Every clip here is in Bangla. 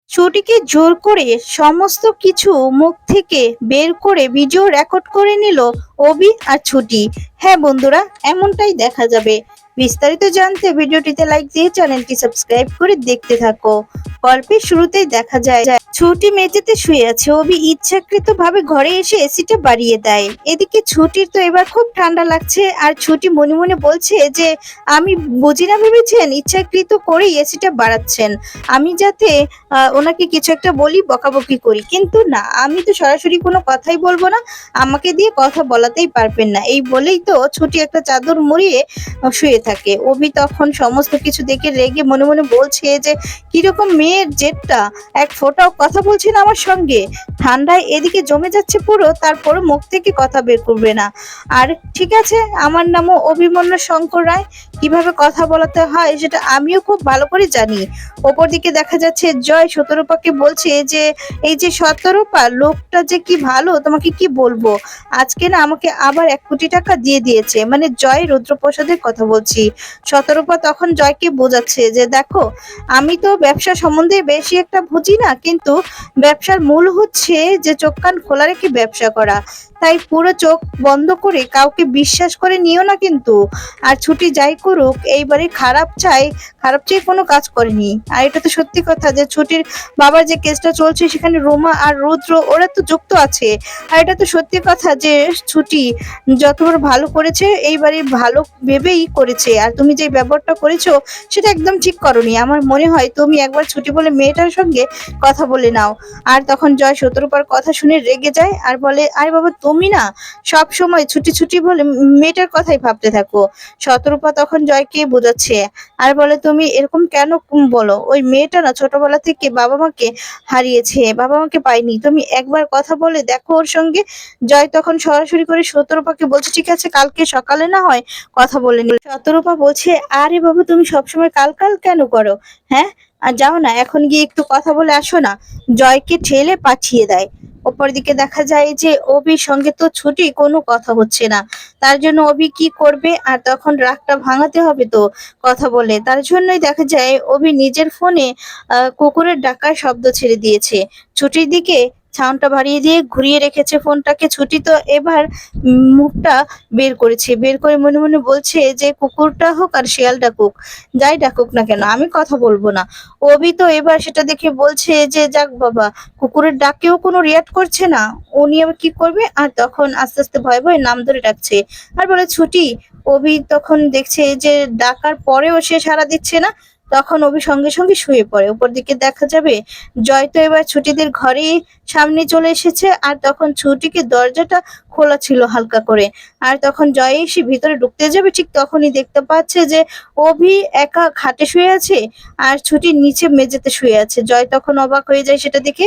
ছুটিকে জোর করে সমস্ত কিছু মুখ থেকে বের করে ভিডিও রেকর্ড করে নিল অভি আর ছুটি। হ্যাঁ বন্ধুরা, এমনটাই দেখা যাবে। বিস্তারিত জানতে ভিডিওটিতে লাইক দিয়ে চ্যানেলটি সাবস্ক্রাইব করে দেখতে থাকো। গল্পের শুরুতেই দেখা যায় ছুটি মেঝেতে শুয়ে আছে। অভি ইচ্ছাকৃত ভাবে ঘরে এসে এসিটা বাড়িয়ে দেয়। এদিকে ছুটির তো এবার খুব ঠান্ডা লাগছে, আর ছুটি মনে মনে বলছে যে আমি বুঝি না, ভেবেছেন ইচ্ছাকৃত করেই এসিটা বাড়াচ্ছেন, আমি যাতে ওনাকে কিছু একটা বলি, বকাবকি করি। কিন্তু না, আমি তো সরাসরি কোনো কথাই বলবো না, আমাকে দিয়ে কথা বলাতেই পারবেন না, এই বলেই তো ছুটি একটা চাদর মুড়িয়ে শুয়ে থাকে। অভি তখন সমস্ত কিছু দেখে রেগে মনে মনে বলছে যে কিরকম মেয়ের জেদটা, এক ফোঁটাও কথা বলছে না আমার সঙ্গে, ঠান্ডায় এদিকে জমে যাচ্ছে পুরো, তারপরে মুখ থেকে কথা বের করবে না। আর ঠিক আছে, আমার নামও অভিমন্যু শঙ্কর রায়, কিভাবে কথা বলাতে হয় সেটা আমিও খুব ভালো করে জানি। ওপর দিকে দেখা যাচ্ছে জয় শতরূপাকে বলছে যে এই যে শতরূপা লোকটা যে কি ভালো, তোমাকে কি বলবো, আজকে না আমাকে আবার 1 কোটি টাকা দিয়ে দিয়েছে। মানে জয় রুদ্রপ্রসাদের কথা বলছি। শতরূপা তখন জয়কে বোঝাচ্ছে যে দেখো, আমি তো ব্যবসা সম্বন্ধে বেশি একটা বুঝি না, কিন্তু ব্যবসার মূল হচ্ছে যে চোখ কান খোলা রেখে ব্যবসা করা। তাই পুরো চোখ বন্ধ করে কাউকে বিশ্বাস করে নিও না কিন্তু। আর ছুটি যাই করুক, এইবারে খারাপ চেয়ে কোনো কাজ করেনি। আর এটা তো সত্যি কথা যে ছুটির বাবার যে কেসটা চলছে সেখানে রোমা আর রুদ্র ওরা তো যুক্ত আছে। আর এটা তো সত্যি কথা যে ছুটি যতবার ভালো করেছে এইবারে ভালো ভেবেই করেছে। আর তুমি যে ব্যবহারটা করেছো সেটা একদম ঠিক করনি। আমার মনে হয় তুমি একবার ছুটি বলে মেয়েটার সঙ্গে কথা বলে নাও। আর তখন জয় শতরূপার কথা শুনে রেগে যায় আর বলে, আরে বাবা তুমি না সব সময় ছুটি ছুটি বলে মেয়েটার কথাই ভাবতে থাকো। শতরূপা তখন জয়কে বোঝাচ্ছে আর বলে, তুমি এরকম কেন বলো, ওই মেয়েটা না ছোটবেলা থেকে বাবা মাকে হারিয়েছে, বাবা মাকে পায়নি, তুমি একবার কথা বলে দেখো ওর সঙ্গে। জয় তখন সরাসরি করে শতরূপাকে বলছে, ঠিক আছে কালকে সকালে না হয় কথা বলে নি। শতরূপা বলছে, আরে বাবু তুমি সবসময় কাল কাল কেন করো, হ্যাঁ, আর যাও না এখন গিয়ে একটু কথা বলে আসো না। জয়কে ঠেলে পাঠিয়ে দেয়। অপর দিকে দেখা যায় যে অভির সঙ্গে তো ছুটি কোনো কথা হচ্ছে না। তার জন্য অভি কি করবে, আর তখন রাগটা ভাঙাতে হবে তো কথা বলে। তার জন্যই দেখা যায় অভি নিজের ফোনে কুকুরের ডাকার শব্দ ছেড়ে দিয়েছে। ছুটির দিকে সাউন্ডটা বাড়িয়ে দিয়ে ঘুরিয়ে রেখেছে ফোনটাকে। ছুটি তো এবার মুখটা বের করেছে, বের করে মনে মনে বলছে যে কুকুরটা হোক আর শিয়াল ডাকুক, যাই ডাকুক না কেন আমি কথা বলবো না। অভি তো এবার সেটা দেখে বলছে যে যাক বাবা, কুকুরের ডাকেও কোনো রিয়াক্ট করছে না, উনি আবার কি করবে। আর তখন আস্তে আস্তে ভয়ে ভয়ে নাম ধরে ডাকছে আর বলে ছুটি। অভি তখন দেখছে যে ডাকার পরেও সে সাড়া দিচ্ছে না, তখন অভি সঙ্গে সঙ্গে শুয়ে পড়ে। উপর দিকে দেখা যাবে জয় তো এবার ছুটিদের ঘরেই সামনে চলে এসেছে। আর তখন ছুটিকে দরজাটা খোলা ছিল হালকা করে। আর তখন জয় এসে ভিতরে ঢুকতে যাবে, ঠিক তখনই দেখতে পাচ্ছে যে অভি একা খাটে শুয়ে আছে আর ছুটি নিচে মেঝেতে শুয়ে আছে। জয় তখন অবাক হয়ে যায় সেটা দেখে,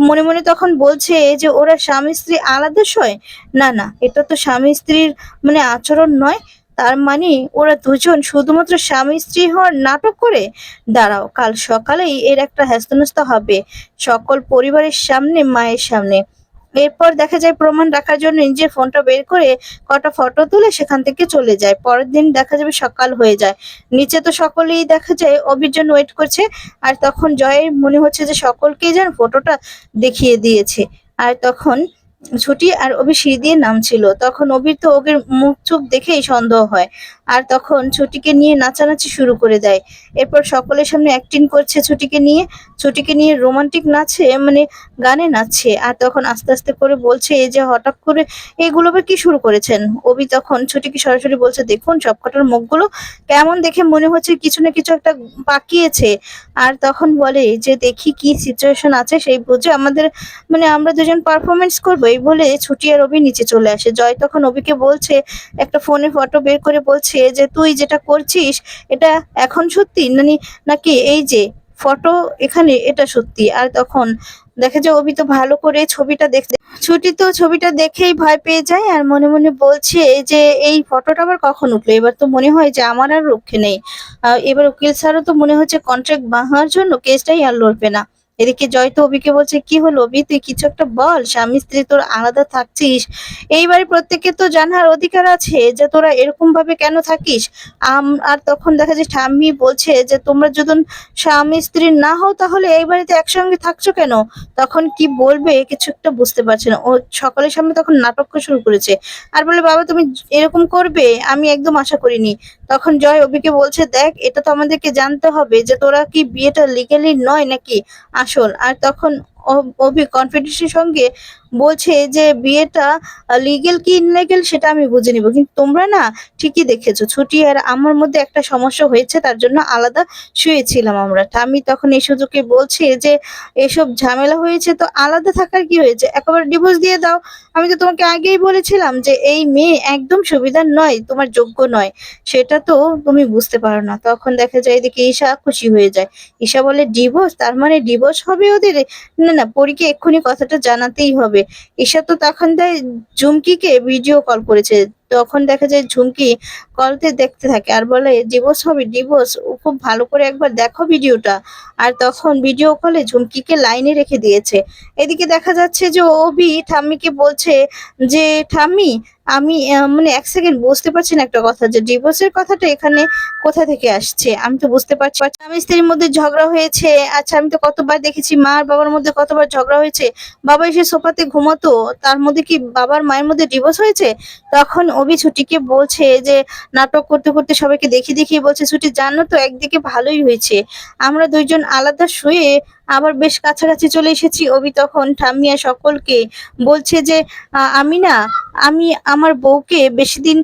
মনে মনে তখন বলছে যে ওরা স্বামী স্ত্রী আলাদা শোয়, না না এটা তো স্বামী স্ত্রীর মানে আচরণ নয়, তার মানে ওরা দুজন শুধুমাত্র স্বামী স্ত্রী হওয়ার নাটক করে। দাঁড়াও, কাল সকালেই এর একটা হেস্তনেস্ত হবে সকল পরিবারের সামনে, মায়ের সামনে। এরপর দেখা যায় প্রমাণ রাখার জন্য নিজের ফোনটা বের করে কটা ফটো তুলে সেখান থেকে চলে যায়। পরের দিন দেখা যাবে সকাল হয়ে যায়, নিচে তো সকলেই দেখা যায় অভির জন্য ওয়েট করছে। আর তখন জয়ের মনে হচ্ছে যে সকলকেই যেন ফটোটা দেখিয়ে দিয়েছে। আর তখন ছুটি আর অভি সিঁড়ি দিয়ে নামছিল, তখন অভির তো ওদের মুখ চোখ দেখেই সন্দেহ হয়। আর তখন ছুটিকে নিয়ে নাচানাচি শুরু করে দেয়। এরপর সকলের সামনে অ্যাক্টিং করছে ছুটিকে নিয়ে রোমান্টিক নাচে, মানে গানে নাচছে। আর তখন আস্তে আস্তে করে বলছে এই যে হঠাৎ করে এগুলো আবার কি শুরু করেছেন। অভি তখন ছুটিকে সরাসরি বলছে, দেখুন সবকটার মুখগুলো কেমন দেখে মনে হচ্ছে কিছু না কিছু একটা পাকিয়েছে। আর তখন বলে যে দেখি কি সিচুয়েশন আছে সেই বুঝে আমাদের মানে আমরা দুজন পারফরমেন্স করবো, এই বলে ছুটি আর অভি নিচে চলে আসে। জয় তখন অভিকে বলছে, একটা ফোনে ফটো বের করে বলছে যে তুই যেটা করছিস এটা এখন সত্যি নাকি এই যে ফটো এখানে এটা সত্যি। আর তখন দেখা যায় অভি তো ভালো করে ছবিটা দেখতে, ছুটি তো ছবিটা দেখেই ভয় পেয়ে যায় আর মনে মনে বলছে যে এই ফটোটা আবার কখন উঠলো, এবার তো মনে হয় যে আমার আর রক্ষে নেই। এবার উকিল স্যারও তো মনে হচ্ছে কন্ট্রাক্ট ভাঙার জন্য কেসটাই আর লড়বে না। এদিকে জয় তো অবিকে বলছে, কি হলো অবি, তুই কিছু একটা বল, স্বামী স্ত্রী তোর আলাদা থাকছিস, এইবারে প্রত্যেকে তো জানার অধিকার আছে যে তোরা এরকম ভাবে কেন থাকিস। আর তখন দেখা যায় ঠাম্মি বলছে যে তোমরা যদি স্বামী স্ত্রী না হও তাহলে এই বাড়িতে একসঙ্গে থাকছো কেন। তখন কি বলবে কিছু একটা বুঝতে পারছে না, ও সকলের সামনে তখন নাটক শুরু করেছে আর বলে, বাবা তুমি এরকম করবে আমি একদম আশা করিনি। তখন জয় অভিকে বলছে, দেখ এটা তো আমাদেরকে জানতে হবে যে তোরা কি বিয়েটা লিগালি নয় নাকি আসল। আর তখন অভি কনফিডেন্সের সঙ্গে বলছে যে বিয়েটা লিগেল কি ইনলিগেল সেটা আমি বুঝে নিব, কিন্তু তোমরা না ঠিকই দেখেছো, ছুটি আর আমার মধ্যে একটা সমস্যা হয়েছে তার জন্য আলাদা শুয়েছিলাম আমরা। আমি তখন এই সুযোগে বলছি যে এসব ঝামেলা হয়েছে তো আলাদা থাকার কি হয়েছে, একেবারে ডিভোর্স দিয়ে দাও। আমি তো তোমাকে আগেই বলেছিলাম যে এই মেয়ে একদম সুবিধার নয়, তোমার যোগ্য নয়, সেটা তো তুমি বুঝতে পারো না। তখন দেখা যায় এদিকে ঈশা খুশি হয়ে যায়, ঈশা বলে, ডিভোর্স, তার মানে ডিভোর্স হবে ওদের। না না, পরীকে এক্ষুনি কথাটা জানাতেই হবে। ঈশা তো তখন দেয় ঝুমকিকে ভিডিও কল করেছে, তখন দেখা যায় ঝুমকি কলতে দেখতে থাকে আর বলে, ডিভোর্স হবে, ডিভোর্স, খুব ভালো করে একবার দেখো ভিডিওটা। আর তখন ভিডিও কলে ঝুমকিকে লাইনে রেখে দিয়েছে। এদিকে দেখা যাচ্ছে যে অভি ঠাম্মিকে বলছে যে, ঠাম্মি আমি মানে এক সেকেন্ড বুঝতে পারছি না একটা কথা, যে ডিভোর্সের কথাটা এখানে কোথা থেকে আসছে, আমি তো বুঝতে পারছি স্বামী স্ত্রীর মধ্যে ঝগড়া হয়েছে। আচ্ছা আমি তো কতবার দেখেছি মা আর বাবার মধ্যে কতবার ঝগড়া হয়েছে, বাবা এসে সোফাতে ঘুমাতো, তার মধ্যে কি বাবার মায়ের মধ্যে ডিভোর্স হয়েছে। তখন অভি ছুটিকে বলছে যে নাটক করতে করতে সবাইকে দেখিয়ে দেখিয়ে বলছে, ছুটি জানো তো একদিকে ভালোই হয়েছে, আমরা দুইজন আলাদা শুয়ে আবার বেশ কাছাকাছি চলে এসেছি। অভি তখন ঠাম্মিয়া সকলকে বলছে যে আমি না, আমি আমার বউকে বেশি দিন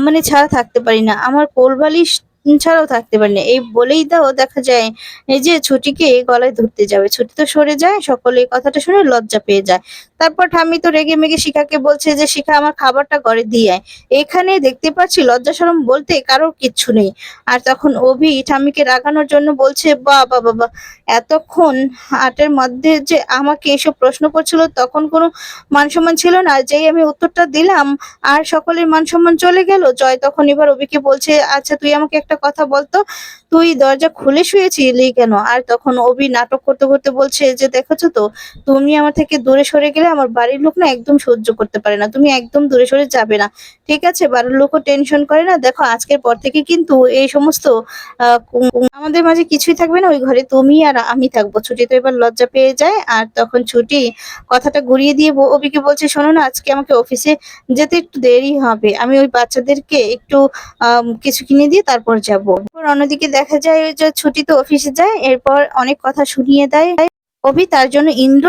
মানে ছাড়া থাকতে পারি না, আমার কোলবালিশ ছাড়াও থাকতে পারি না। এই বলেই দাও দেখা যায় এই যে ছুটিকে গলায় ধরতে যাবে, ছুটি তো সরে যায়, সকলে এই কথাটা শুনে লজ্জা পেয়ে যায়। তারপর ঠাম্মি তো রেগে মেগে শিখাকে বলছে যে, শিখা আমার খাবারটা ঘরে দিয়ে আয়। এখানে দেখতে পাচ্ছি লজ্জা শরম বলতে কারোর কিচ্ছু নেই। আর তখন অভি ঠাম্মিকে রাগানোর জন্য বলছে, বাবা বাবা, এতক্ষণ হাটের মধ্যে যে আমাকে এসব প্রশ্ন করছিল তখন কোনো মান সম্মান ছিল না, যেই আমি উত্তরটা দিলাম আর সকলের মান সম্মান চলে গেল। জয় তখন এবার অভিকে বলছে, আচ্ছা তুই আমাকে একটা কথা বলতো, তুই দরজা খুলে শুয়েছিলি কেন। আর তখন অভি নাটক করতে করতে বলছে যে, দেখেছো তো, তুমি আমার থেকে দূরে সরে গেলে আমার বাড়ির লোক না একদম সহ্য করতে পারে না, তুমি একদম দূরে সরে যাবে না, ঠিক আছে। বাড়ির লোকও টেনশন করে না, দেখো আজকের পর থেকে কিন্তু এই সমস্ত আমাদের মাঝে কিছুই থাকবে না, ওই ঘরে তুমি আর আমি থাকবো। ছুটি তো এবার লজ্জা পেয়ে যায় আর তখন ছুটি কথাটা ঘুরিয়ে দিয়ে অভিকে বলছে, শোনো না, আজকে আমাকে অফিসে যেতে একটু দেরি হবে, আমি ওই বাচ্চাদেরকে একটু কিছু কিনে দিয়ে তারপর যাব। অন্যদিকে দেখা যায় যে ছুটি তো অফিসে যায়, এরপর অনেক কথা শুনিয়ে দেয় অভি, তার জন্য ইন্দ্র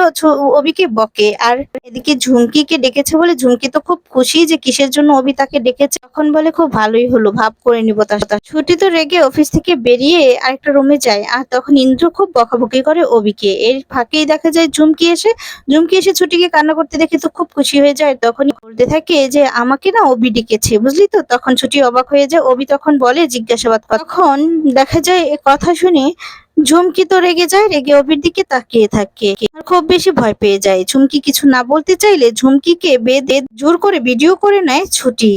অভিকে বকে। আর এদিকে ঝুমকিকে ডেকেছে বলে ঝুমকি তো খুব খুশি যে কিসের জন্য অভি তাকে ডেকেছে, তখন বলে খুব ভালোই হলো, ভাব করে নিব তার সাথে। ছুটি তো রেগে অফিস থেকে বেরিয়ে আরেকটা রুমে যায় আর তখন ইন্দ্র খুব বকাবকি করে অভিকে। এর ফাঁকেই দেখা যায় ঝুমকি এসে ছুটিকে কান্না করতে দেখে তো খুব খুশি হয়ে যায়, তখনই বলতে থাকে যে আমাকে না অভি ডেকেছে, বুঝলি তো। তখন ছুটি অবাক হয়ে যায়, অভি তখন বলে জিজ্ঞাসাবাদ করে। তখন দেখা যায় এ কথা শুনে ঝুমকি তো রেগে যায়, রেগে অভির দিকে তাকিয়ে থাকে আর খুব বেশি ভয় পেয়ে যায়। ঝুমকি কিছু না বলতে চাইলে ঝুমকিকে বেঁধে জোর করে ভিডিও করে নেয় ছুটি।